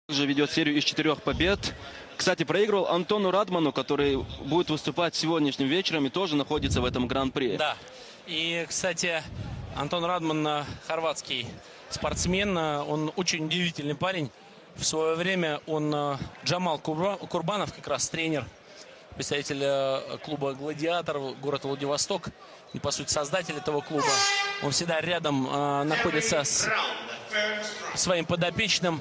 Также ведет серию из 4 побед. Кстати, проигрывал Антону Радману, который будет выступать сегодняшним вечером и тоже находится в этом гран-при. Да. И, кстати, Антон Радман хорватский спортсмен. Он очень удивительный парень. В свое время он Джамал Курбанов, как раз тренер, представитель клуба «Гладиатор», город Владивосток, и, по сути, создатель этого клуба. Он всегда рядом находится с своим подопечным,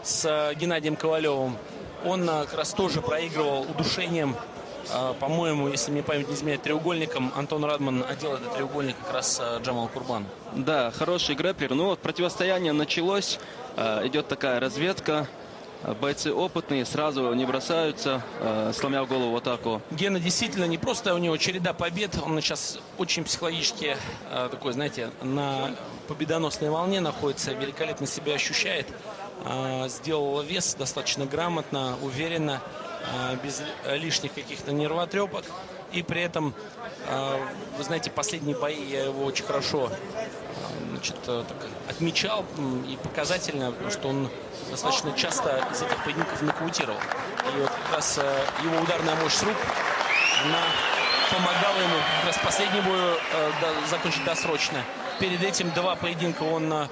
с Геннадием Ковалевым. Он как раз тоже проигрывал удушением. По-моему, если мне память не изменяет, треугольником. Антон Радман одел этот треугольник как раз Джамал Курбан. Да, хороший грэпплер. Ну вот, противостояние началось. Идет такая разведка. Бойцы опытные, сразу не бросаются, сломя голову в атаку. Гена действительно не просто у него череда побед. Он сейчас очень психологически такой, знаете, на победоносной волне находится. Великолепно себя ощущает. Сделал вес достаточно грамотно, уверенно, без лишних каких-то нервотрепок. И при этом, вы знаете, последние бои я его очень хорошо так отмечал, и показательно, потому что он достаточно часто из этих поединков нокаутировал. И вот как раз его ударная мощь с рук, она помогала ему как раз последний бой закончить досрочно. Перед этим 2 поединка он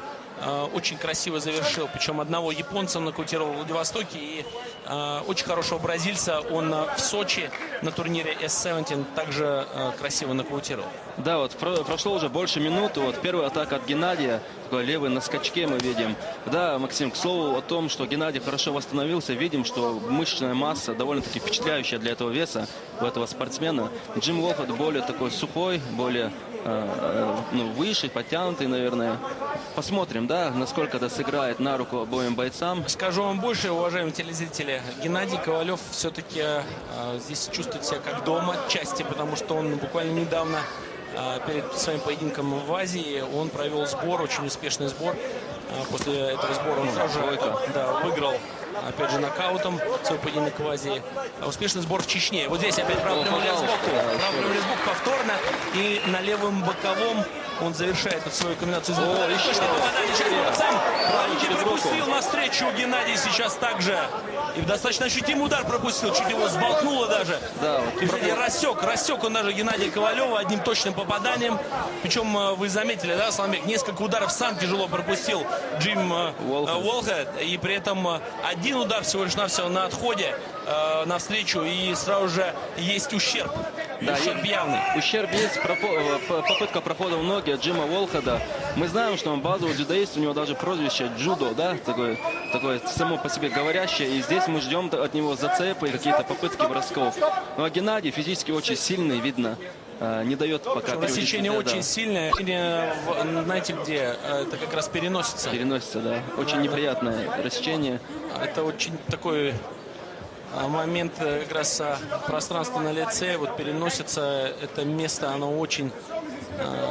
очень красиво завершил. Причем одного японца он нокаутировал в Владивостоке. И очень хорошего бразильца он в Сочи на турнире S17 также красиво нокаутировал. Да, вот прошло уже больше минуты. Вот первая атака от Геннадия. Такой левый на скачке мы видим. Да, Максим, к слову о том, что Геннадий хорошо восстановился. Видим, что мышечная масса довольно-таки впечатляющая для этого веса, у этого спортсмена. Джим Уолхед более такой сухой, более выше, подтянутый, наверное. Посмотрим, да, насколько это сыграет на руку обоим бойцам. Скажу вам больше, уважаемые телезрители. Геннадий Ковалев все-таки здесь чувствует себя как дома, отчасти, потому что он буквально недавно перед своим поединком в Азии он провел сбор, очень успешный сбор. После этого сбора он сразу выиграл, опять же, нокаутом свой поединок в Азии. Успешный сбор в Чечне. Вот здесь опять правый прямой сбоку. Правый прямой сбоку повторно. И на левом боковом он завершает свою комбинацию сбора. Точное попадание через борцам. Правый пропустил навстречу Геннадий сейчас также. И достаточно ощутимый удар пропустил. Чуть его сболтнуло даже. Да, вот. Рассек он даже Геннадия Ковалева одним точным попаданием. Причем вы заметили, да, Славомбек, несколько ударов сам тяжело пропустил Джим Уолхед. И при этом один удар всего лишь навсего на отходе навстречу. И сразу же есть ущерб. Да, ущерб явный. Ущерб есть, попытка прохода в ноги от Джима Уолхеда. Мы знаем, что он базовый дзюдоист, у него даже прозвище джудо, да, такое само по себе говорящее. И здесь мы ждем от него зацепы и какие-то попытки бросков. Ну а Геннадий физически очень сильный, видно, не дает пока. Рассечение очень сильное. Знаете где? Это как раз переносится. Переносится, да. Очень неприятное рассечение. Это очень такой момент, как раз пространство на лице, вот переносится это место, оно очень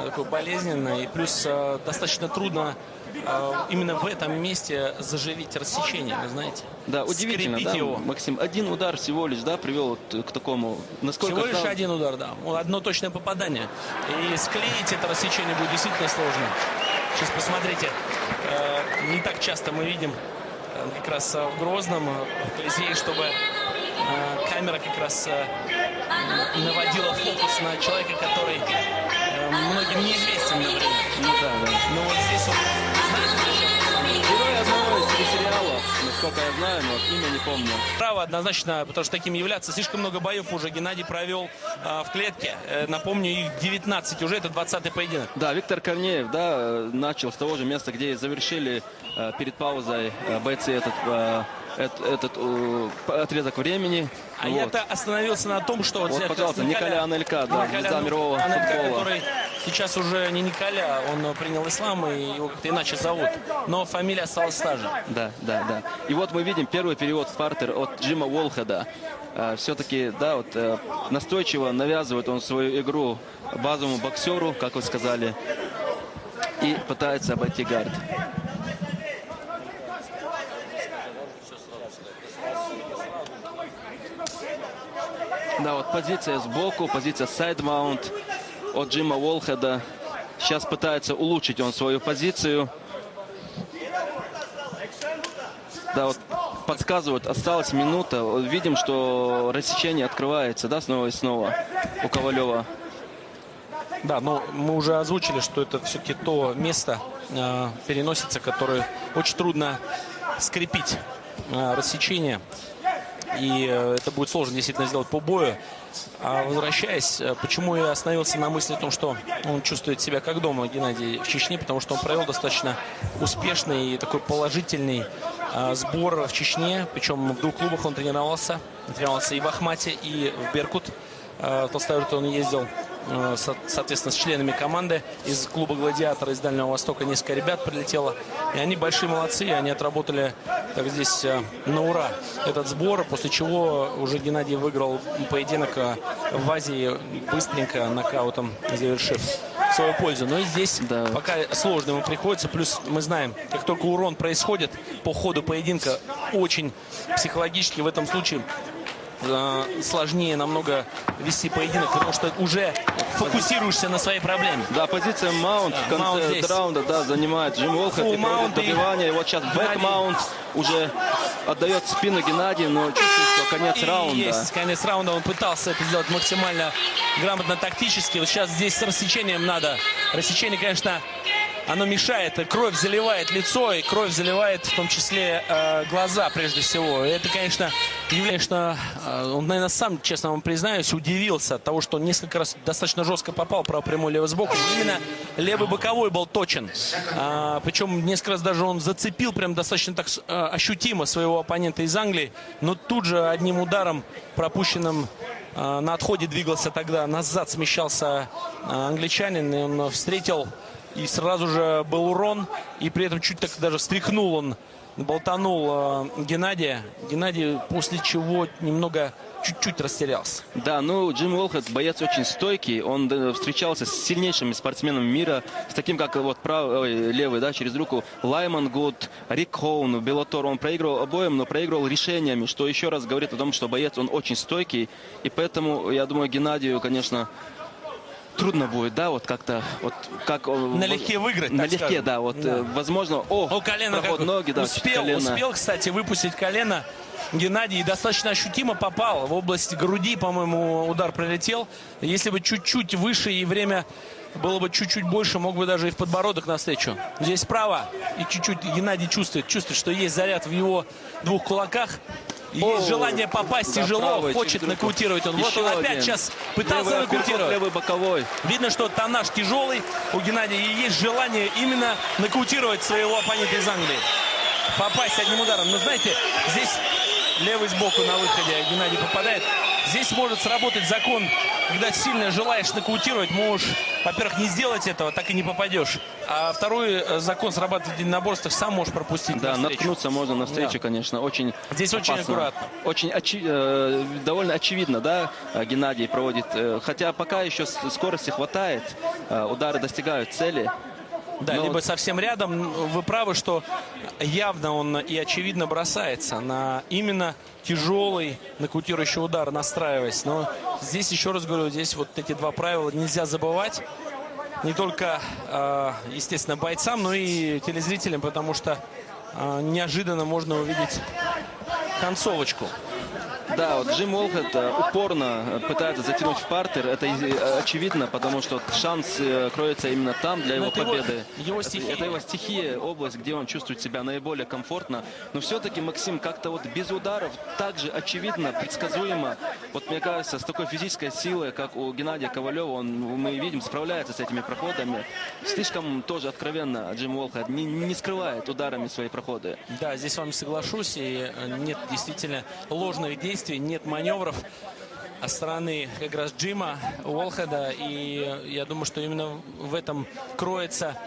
такое болезненное. И плюс достаточно трудно именно в этом месте заживить рассечение, вы знаете. Да, удивительно, да, его. Максим, один удар всего лишь, да, привел к такому. Насколько всего лишь один удар, да. Одно точное попадание. И склеить это рассечение будет действительно сложно. Сейчас посмотрите, не так часто мы видим как раз в Грозном, в Колизее, чтобы камера как раз наводила фокус на человека, который многим неизвестен, например. Но вот здесь вот, герой одного из телесериалов, насколько я знаю, но имя не помню. Право однозначно, потому что таким являться. Слишком много боев уже Геннадий провел в клетке. Напомню, их 19 уже, это 20-й поединок. Да, Виктор Корнеев, да, начал с того же места, где завершили перед паузой бойцы этот отрезок времени. А вот. Я-то остановился на том, что... Вот, пожалуйста, Николя Анелька, да, звезда мирового футбола. Который сейчас уже не Николя, он принял ислам, и его как-то иначе зовут. Но фамилия осталась та же. Да. И вот мы видим первый перевод в партер от Джима Уолхеда. Все-таки, да, вот настойчиво навязывает он свою игру базовому боксеру, как вы сказали, и пытается обойти гард. Да, вот позиция сбоку, позиция сайд-маунт от Джима Уолхеда. Сейчас пытается улучшить он свою позицию. Да, вот подсказывают, осталась минута. Видим, что рассечение открывается, да, снова и снова у Ковалева. Да, но мы уже озвучили, что это все-таки то место переносится, которое очень трудно скрепить рассечение. И это будет сложно действительно сделать по бою. А возвращаясь, почему я остановился на мысли о том, что он чувствует себя как дома, Геннадий, в Чечне, потому что он провел достаточно успешный и такой положительный сбор в Чечне. Причем в двух клубах он тренировался. Тренировался и в Ахмате, и в Беркут. В Толстове он ездил, соответственно, с членами команды из клуба «Гладиатор» из Дальнего Востока. Несколько ребят прилетело. И они большие молодцы. Они отработали так здесь на ура этот сбор. После чего уже Геннадий выиграл поединок в Азии быстренько, нокаутом завершив в свою пользу. Но и здесь пока сложно ему приходится. Плюс мы знаем, как только урон происходит по ходу поединка, очень психологически в этом случае сложнее намного вести поединок, потому что уже фокусируешься на своей проблеме. Да, позиция маунт в конце раунда, да, занимает Джим Уолхед и проводит добивание. И вот сейчас бэк-маунт уже отдает спину Геннадию, но чувствует, что конец раунда. Есть конец раунда, он пытался это сделать максимально грамотно, тактически. Вот сейчас здесь с рассечением надо. Рассечение, конечно, оно мешает, кровь заливает лицо, и кровь заливает в том числе глаза прежде всего. И это, конечно, он, наверное, сам, честно вам признаюсь, удивился от того, что он несколько раз достаточно жестко попал правый-прямой левый сбоку. Именно левый боковой был точен. Причем несколько раз даже он зацепил прям достаточно так ощутимо своего оппонента из Англии. Но тут же одним ударом, пропущенным на отходе, двигался тогда назад, смещался англичанин, и он встретил. И сразу же был урон, и при этом чуть так даже встряхнул он, болтанул Геннадия. Геннадий после чего немного, чуть-чуть растерялся. Да, ну Джим Уолхед боец очень стойкий. Он встречался с сильнейшими спортсменами мира, с таким как вот правый, левый, да, через руку Лайман Гуд, Рик Хоун, Беллатор. Он проигрывал обоим, но проигрывал решениями, что еще раз говорит о том, что боец он очень стойкий. И поэтому, я думаю, Геннадию, конечно, трудно будет, да, вот как-то, вот как налегке выиграть, налегке, да, вот да. Возможно, колено проход ноги, да, успел, кстати, выпустить колено Геннадий, и достаточно ощутимо попал в область груди, по-моему, удар прилетел. Если бы чуть-чуть выше и время было бы чуть-чуть больше, мог бы даже и в подбородок навстречу. Здесь справа, и чуть-чуть Геннадий чувствует, что есть заряд в его двух кулаках. Есть желание попасть тяжело, хочет нокаутировать он. Вот он опять сейчас пытался нокаутировать. Левый боковой. Видно, что тоннаж тяжелый у Геннадия, и есть желание именно нокаутировать своего оппонента из Англии. Попасть одним ударом. Но знаете, здесь левый сбоку на выходе Геннадий попадает. Здесь может сработать закон, когда сильно желаешь нокаутировать, можешь, во-первых, не сделать этого, так и не попадешь. А второй закон срабатывает в единоборствах, сам можешь пропустить. Да, наткнуться можно навстречу, да. Конечно, очень здесь опасно. Очень аккуратно. Очень довольно очевидно, да, Геннадий проводит. Хотя пока еще скорости хватает, удары достигают цели. Да, но либо совсем рядом. Вы правы, что явно он и очевидно бросается на именно тяжелый нокаутирующий удар, настраиваясь. Но здесь, еще раз говорю, здесь вот эти два правила нельзя забывать. Не только, естественно, бойцам, но и телезрителям, потому что неожиданно можно увидеть концовочку. Да, вот Джим Уолхед упорно пытается затянуть в партер. Это очевидно, потому что шанс кроется именно там для его победы. Это его стихия, область, где он чувствует себя наиболее комфортно. Но все-таки Максим как-то вот без ударов также очевидно, предсказуемо. Вот мне кажется, с такой физической силой, как у Геннадия Ковалева, мы видим, справляется с этими проходами. Слишком тоже откровенно Джим Уолхед не скрывает ударами свои проходы. Да, здесь с вами соглашусь. И нет действительно ложных действий. Нет маневров со стороны как раз Джима Уолхеда. И я думаю, что именно в этом кроется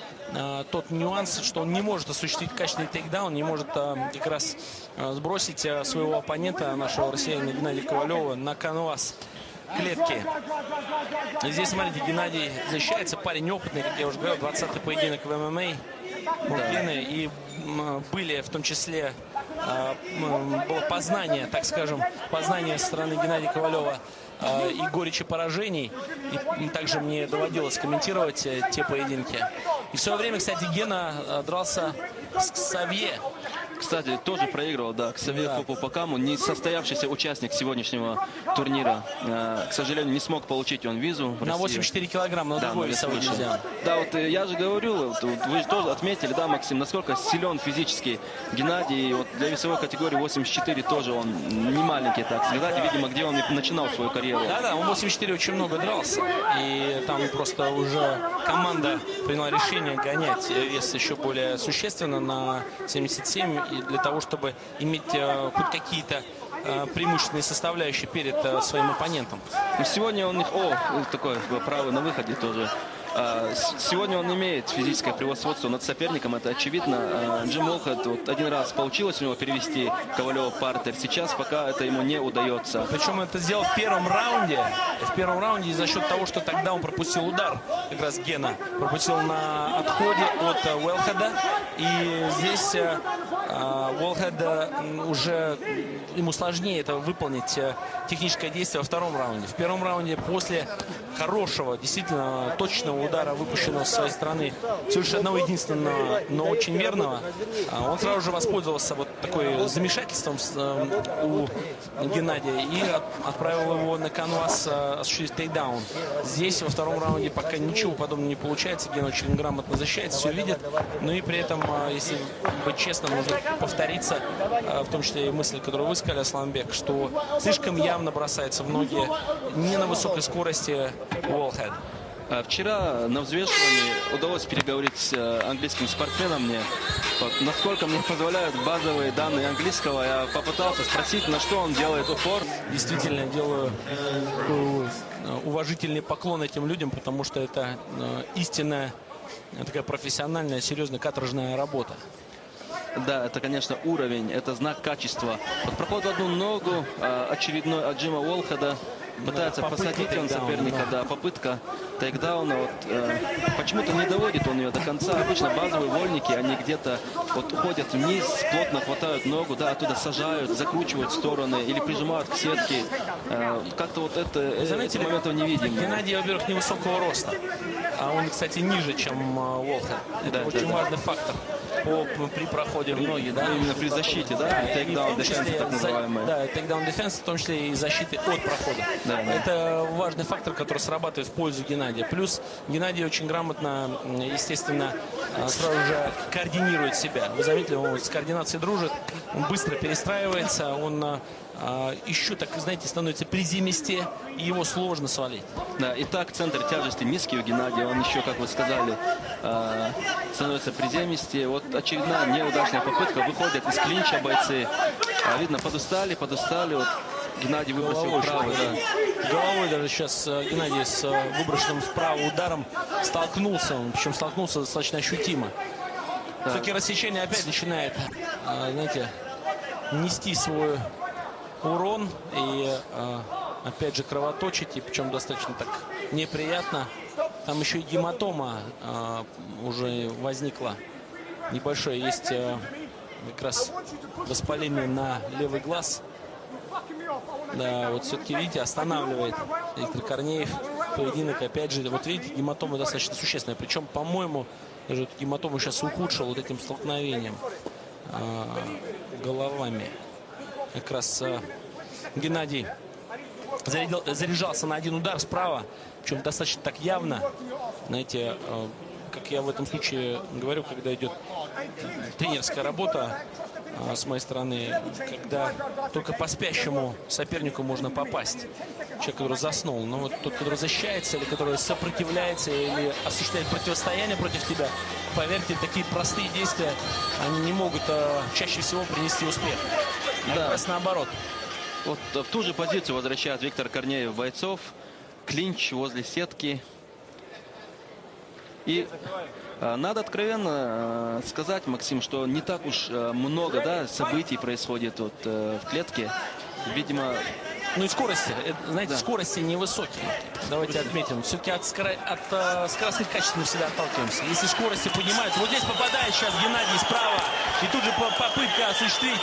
тот нюанс, что он не может осуществить качественный тейкдаун, не может как раз сбросить своего оппонента, нашего россиянина Геннадия Ковалева, на канвас клетки. И здесь, смотрите, Геннадий защищается. Парень опытный, как я уже говорил, 20-й поединок в ММА. Мужчины, и были в том числе было познание, так скажем, познание со стороны Геннадия Ковалева и горечи поражений. И также мне доводилось комментировать те поединки. И в свое время, кстати, Гена дрался с Ксавье. Кстати, тоже проигрывал, да, Ксавье Попопакаму, не состоявшийся участник сегодняшнего турнира. К сожалению, не смог получить он визу в На Россию. 84 килограмма, на другой весовой дивизион. Да, вот я же говорю, вот вы же тоже отметили, да, Максим, насколько силен физически Геннадий. Вот для весовой категории 84 тоже он не маленький, так сказать. И, видимо, где он и начинал свою карьеру. Да, он 84 очень много дрался. И там просто уже команда приняла решение гонять вес еще более существенно на 77. И для того, чтобы иметь хоть какие-то преимущественные составляющие перед своим оппонентом. Сегодня он их... такой правый на выходе тоже. Сегодня он имеет физическое превосходство над соперником, это очевидно. Джим Уолхед, вот один раз получилось у него перевести Ковалева в партер, сейчас пока это ему не удается. Причем это сделал в первом раунде. В первом раунде, и за счет того, что тогда он пропустил удар, как раз Гена пропустил на отходе от Уолхеда. И здесь Уолхед уже ему сложнее это выполнить техническое действие во втором раунде. В первом раунде после хорошего, действительно точного удара, выпущенного с своей стороны, всего лишь одного единственного, но очень верного, он сразу же воспользовался вот такой замешательством у Геннадия и отправил его на канвас осуществить тейкдаун. Здесь во втором раунде пока ничего подобного не получается. Ген очень грамотно защищается, все видит. Но и при этом, если быть честным, нужно повториться, в том числе и мысль, которую вы сказали, Асланбек, что слишком явно бросается в ноги не на высокой скорости Уолхед. Вчера на взвешивании удалось переговорить с английским спортсменом мне. Вот, насколько мне позволяют базовые данные английского, я попытался спросить, на что он делает упор. Действительно, делаю уважительный поклон этим людям, потому что это истинная, такая профессиональная, серьезная, каторжная работа. Да, это, конечно, уровень, это знак качества. Вот проход в одну ногу, очередной от Джима Уолхеда. Пытается посадить он соперника, да, попытка тейкдауна. Вот, почему-то не доводит он ее до конца. Обычно базовые вольники, они где-то вот уходят вниз, плотно хватают ногу, да, оттуда сажают, закручивают в стороны или прижимают к сетке. Как-то вот заметили, эти моменты не видим. Геннадий, во-первых, невысокого роста. А он, кстати, ниже, чем Уолхед. Это очень важный фактор при проходе в ноги, да? Именно при защите, да? Тейкдаун дефенс, так называемый. Да, тейкдаун дефенс, в том числе и защиты от прохода. Да. Это важный фактор, который срабатывает в пользу Геннадия. Плюс Геннадий очень грамотно, естественно, сразу же координирует себя. Вы заметили, он с координацией дружит, он быстро перестраивается, он еще, так знаете, становится приземистее, и его сложно свалить. Да, и так центр тяжести низкий у Геннадия, он еще, как вы сказали, становится приземистее. Вот очередная неудачная попытка, выходят из клинча бойцы. Видно, подустали, вот Геннадий выбросил правый. Да. Головой даже сейчас Геннадий с выброшенным справа ударом столкнулся, причем столкнулся достаточно ощутимо. Да. Все-таки рассечение опять начинает, знаете, нести свой урон и опять же кровоточить, и причем достаточно так неприятно. Там еще и гематома уже возникла небольшое, есть как раз воспаление на левый глаз. Да, вот все-таки, видите, останавливает Виктор Корнеев поединок. Опять же, вот видите, гематома достаточно существенная. Причем, по-моему, даже эту гематому сейчас ухудшил вот этим столкновением головами. Как раз Геннадий заряжался на один удар справа, причем достаточно так явно. Знаете, как я в этом случае говорю, когда идет тренерская работа с моей стороны, когда только по спящему сопернику можно попасть. Человек, который заснул. Но вот тот, который защищается, или который сопротивляется, или осуществляет противостояние против тебя, поверьте, такие простые действия, они не могут чаще всего принести успех. А как раз наоборот. Вот в ту же позицию возвращает Виктор Корнеев бойцов. Клинч возле сетки. И надо откровенно сказать, Максим, что не так уж много, да, событий происходит вот, в клетке. Видимо... Ну и скорости, знаете, да. Скорости невысокие. Давайте отметим. Все-таки от скоростных качеств мы всегда отталкиваемся. Если скорости поднимаются, вот здесь попадает сейчас Геннадий справа. И тут же попытка осуществить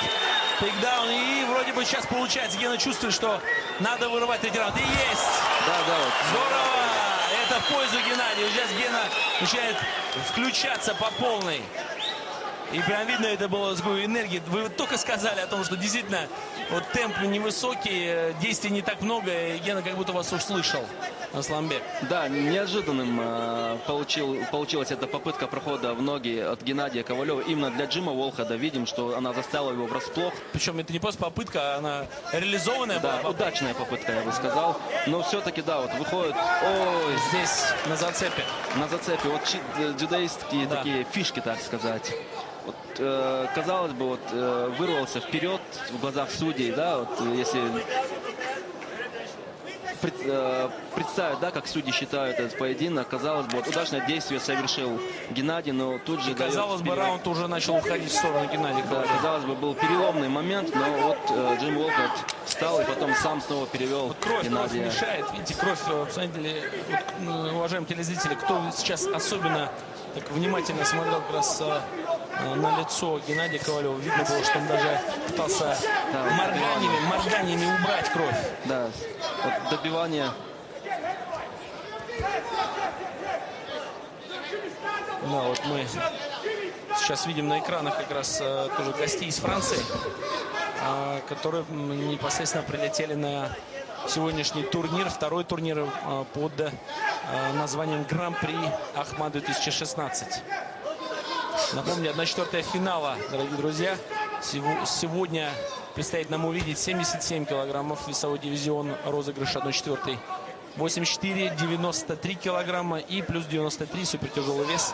тейкдаун. И вроде бы сейчас получается. Гена чувствует, что надо вырывать третий раунд. И есть! Да, вот. Здорово! Это в пользу Геннадия. Сейчас Гена начинает включаться по полной. И прям видно, это было с такой энергией. Вы вот только сказали о том, что действительно вот темп невысокий, действий не так много. И Гена как будто вас услышал, Асланбек. Да, неожиданным получилась эта попытка прохода в ноги от Геннадия Ковалева. Именно для Джима Уолхеда видим, что она застала его врасплох. Причем это не просто попытка, она реализованная Да, была. удачная попытка, я бы сказал. Но все-таки, да, вот выходит... Ой, Здесь на зацепе. на зацепе. Вот дзюдоистские Да. такие фишки, так сказать. Вот, казалось бы, вот, вырвался вперед в глазах судей, да, вот, если представить, да, как судьи считают этот поединок, казалось бы, вот, удачное действие совершил Геннадий, но тут же... Казалось бы, раунд уже начал уходить в сторону Геннадия Да, Ковалева. казалось бы, был переломный момент, но вот Джим Уолхед встал и потом сам снова перевел Кровь Геннадия. мешает. Видите, кровь, посмотрите, вот, уважаемые телезрители, кто сейчас особенно так внимательно смотрел как раз на лицо Геннадия Ковалева, видно было, что он даже пытался морганиями убрать кровь. Да, вот добивание. Да, вот мы сейчас видим на экранах как раз тоже гостей из Франции, которые непосредственно прилетели на сегодняшний турнир, второй турнир под названием Гран-при Ахмад 2016. Напомню, 1/4 финала, дорогие друзья. Сегодня предстоит нам увидеть 77 килограммов весовой дивизион, розыгрыш 1/4. 84, 93 килограмма и плюс 93 супертяжелый вес.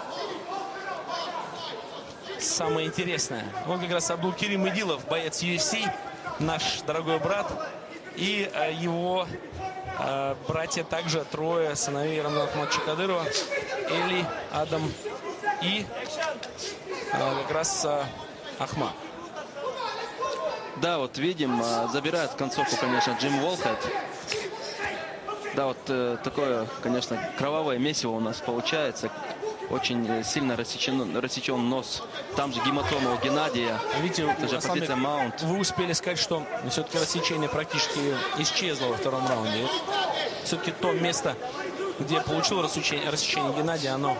Самое интересное. Он как раз Абдулкерим Идилов, боец UFC, наш дорогой брат. И его братья также, трое сыновей Рамзана Ахмадовича Кадырова, Эли, Адам и как раз Ахмад. Да, вот видим, забирает концовку, конечно, Джим Уолхед. Да, вот такое, конечно, кровавое месиво у нас получается. Очень сильно рассечен нос. Там же гематома у Геннадия. Видите, Это же позиция маунт. вы успели сказать, что все-таки рассечение практически исчезло во втором раунде. Все-таки то место, где получил рассечение Геннадия, оно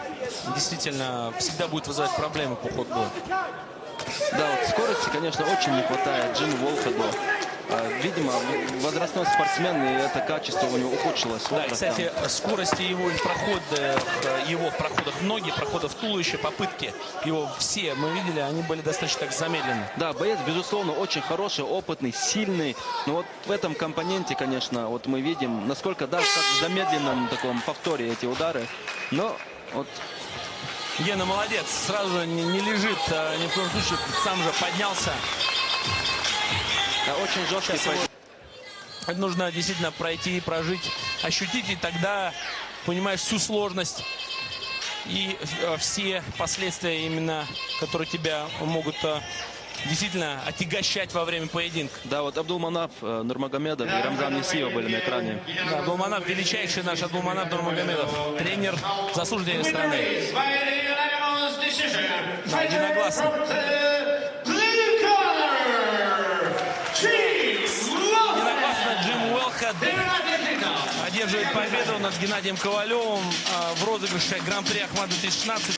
действительно всегда будет вызывать проблемы по ходу боя. Да, вот скорости, конечно, очень не хватает Джиму Уолхеду. Видимо, возрастной спортсмен, и это качество у него ухудшилось. Да, кстати, скорости его в проходах в ноги, проходах в туловище, попытки его все, мы видели, они были достаточно так замедлены. Да, боец, безусловно, очень хороший, опытный, сильный. Но вот в этом компоненте, конечно, вот мы видим, насколько, да, как в замедленном таком повторе эти удары. Но вот... Гена молодец, сразу же не лежит, ни в коем случае, сам же поднялся. Да, очень жесткий. Это нужно действительно пройти, прожить, ощутить, и тогда понимаешь всю сложность и все последствия, именно, которые тебя могут действительно отягощать во время поединка. Да, вот Абдулманап Нурмагомедов и Рамзан Несиева были на экране. Да, Абдулманап, величайший наш Абдулманап Нурмагомедов, тренер, заслуженный страны. Да, единогласно. Джим Уолхед одерживает победу над Геннадием Ковалевым в розыгрыше Гран-при Ахмад 2016.